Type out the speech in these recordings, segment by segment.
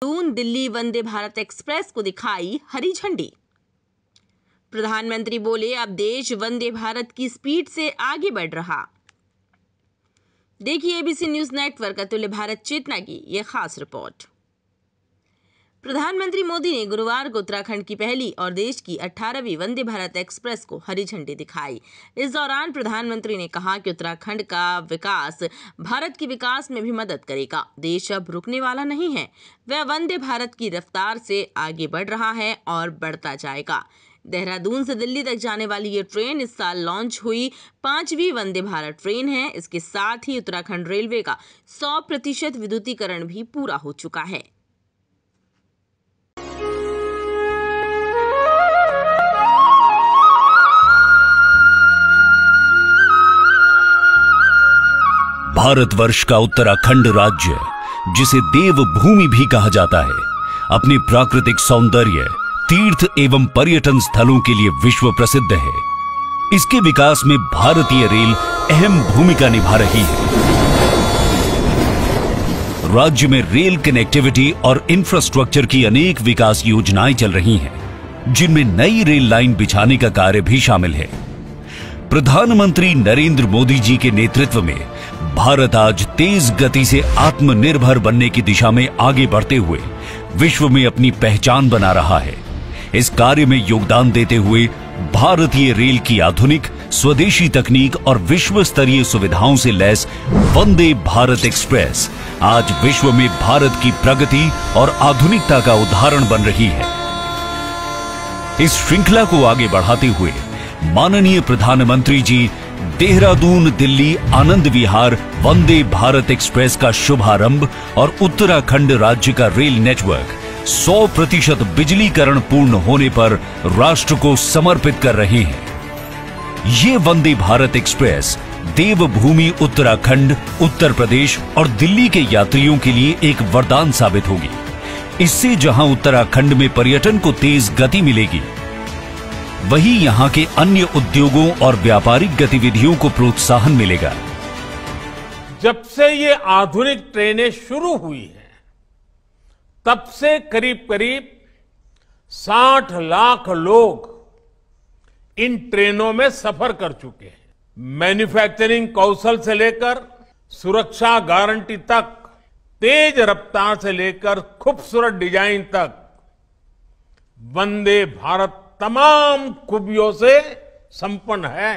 Dehradun Delhi Vande Bharat express को दिखाई हरी झंडी। प्रधानमंत्री बोले, अब देश वंदे भारत की स्पीड से आगे बढ़ रहा। देखिए एबीसी न्यूज नेटवर्क अतुल्य भारत चेतना की यह खास रिपोर्ट। प्रधानमंत्री मोदी ने गुरुवार को उत्तराखंड की पहली और देश की 18वीं वंदे भारत एक्सप्रेस को हरी झंडी दिखाई। इस दौरान प्रधानमंत्री ने कहा कि उत्तराखंड का विकास भारत के विकास में भी मदद करेगा। देश अब रुकने वाला नहीं है, वह वंदे भारत की रफ्तार से आगे बढ़ रहा है और बढ़ता जाएगा। देहरादून से दिल्ली तक जाने वाली ये ट्रेन इस साल लॉन्च हुई 5वीं वंदे भारत ट्रेन है। इसके साथ ही उत्तराखंड रेलवे का 100% विद्युतीकरण भी पूरा हो चुका है। भारतवर्ष का उत्तराखंड राज्य, जिसे देवभूमि भी कहा जाता है, अपने प्राकृतिक सौंदर्य, तीर्थ एवं पर्यटन स्थलों के लिए विश्व प्रसिद्ध है। इसके विकास में भारतीय रेल अहम भूमिका निभा रही है। राज्य में रेल कनेक्टिविटी और इंफ्रास्ट्रक्चर की अनेक विकास योजनाएं चल रही हैं, जिनमें नई रेल लाइन बिछाने का कार्य भी शामिल है। प्रधानमंत्री नरेंद्र मोदी जी के नेतृत्व में भारत आज तेज गति से आत्मनिर्भर बनने की दिशा में आगे बढ़ते हुए विश्व में अपनी पहचान बना रहा है। इस कार्य में योगदान देते हुए भारतीय रेल की आधुनिक स्वदेशी तकनीक और विश्व स्तरीय सुविधाओं से लैस वंदे भारत एक्सप्रेस आज विश्व में भारत की प्रगति और आधुनिकता का उदाहरण बन रही है। इस श्रृंखला को आगे बढ़ाते हुए माननीय प्रधानमंत्री जी देहरादून दिल्ली आनंद विहार वंदे भारत एक्सप्रेस का शुभारंभ और उत्तराखंड राज्य का रेल नेटवर्क 100% बिजलीकरण पूर्ण होने पर राष्ट्र को समर्पित कर रहे हैं। ये वंदे भारत एक्सप्रेस देवभूमि उत्तराखंड, उत्तर प्रदेश और दिल्ली के यात्रियों के लिए एक वरदान साबित होगी। इससे जहां उत्तराखंड में पर्यटन को तेज गति मिलेगी, वहीं यहां के अन्य उद्योगों और व्यापारिक गतिविधियों को प्रोत्साहन मिलेगा। जब से ये आधुनिक ट्रेनें शुरू हुई हैं, तब से करीब करीब 60 लाख लोग इन ट्रेनों में सफर कर चुके हैं। मैन्युफैक्चरिंग कौशल से लेकर सुरक्षा गारंटी तक, तेज रफ्तार से लेकर खूबसूरत डिजाइन तक, वंदे भारत तमाम खूबियों से संपन्न है।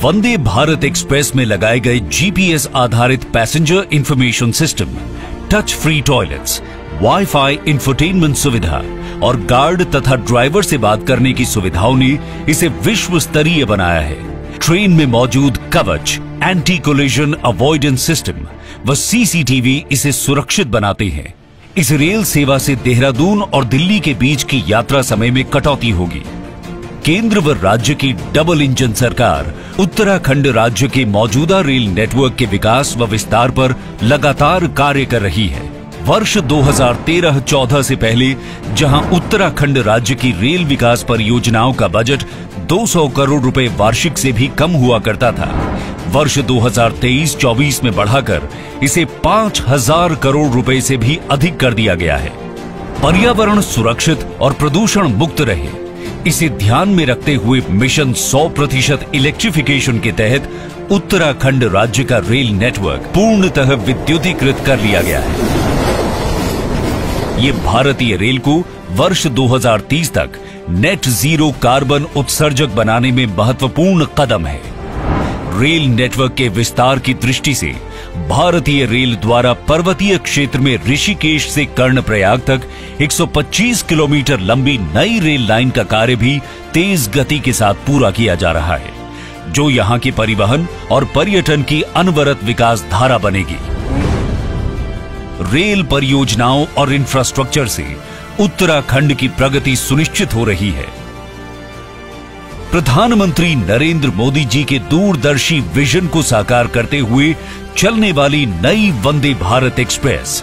वंदे भारत एक्सप्रेस में लगाए गए जीपीएस आधारित passenger information system, touch free toilets, wifi infotainment सुविधा और गार्ड तथा ड्राइवर से बात करने की सुविधाओं ने इसे विश्व स्तरीय बनाया है। ट्रेन में मौजूद कवच, एंटी कोलिजन अवॉइडेंस सिस्टम व सीसीटीवी इसे सुरक्षित बनाते हैं। इस रेल सेवा से देहरादून और दिल्ली के बीच की यात्रा समय में कटौती होगी। केंद्र व राज्य की डबल इंजन सरकार उत्तराखंड राज्य के मौजूदा रेल नेटवर्क के विकास व विस्तार पर लगातार कार्य कर रही है। वर्ष 2013-14 से पहले जहां उत्तराखंड राज्य की रेल विकास परियोजनाओं का बजट 200 करोड़ रुपए वार्षिक से भी कम हुआ करता था, वर्ष 2023-24 में बढ़ाकर इसे 5000 करोड़ रुपए से भी अधिक कर दिया गया है। पर्यावरण सुरक्षित और प्रदूषण मुक्त रहे, इसे ध्यान में रखते हुए मिशन 100% इलेक्ट्रिफिकेशन के तहत उत्तराखंड राज्य का रेल नेटवर्क पूर्णतः विद्युतीकृत कर लिया गया है। ये भारतीय रेल को वर्ष 2030 तक नेट जीरो कार्बन उत्सर्जक बनाने में महत्वपूर्ण कदम है। रेल नेटवर्क के विस्तार की दृष्टि से भारतीय रेल द्वारा पर्वतीय क्षेत्र में ऋषिकेश से कर्णप्रयाग तक 125 किलोमीटर लंबी नई रेल लाइन का कार्य भी तेज गति के साथ पूरा किया जा रहा है, जो यहां के परिवहन और पर्यटन की अनवरत विकास धारा बनेगी। रेल परियोजनाओं और इंफ्रास्ट्रक्चर से उत्तराखंड की प्रगति सुनिश्चित हो रही है। प्रधानमंत्री नरेंद्र मोदी जी के दूरदर्शी विजन को साकार करते हुए चलने वाली नई वंदे भारत एक्सप्रेस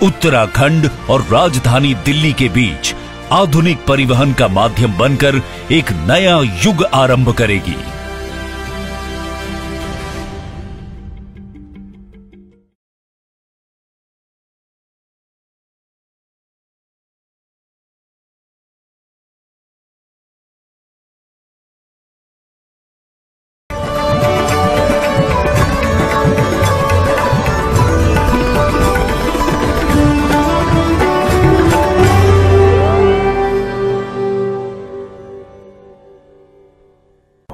उत्तराखंड और राजधानी दिल्ली के बीच आधुनिक परिवहन का माध्यम बनकर एक नया युग आरंभ करेगी।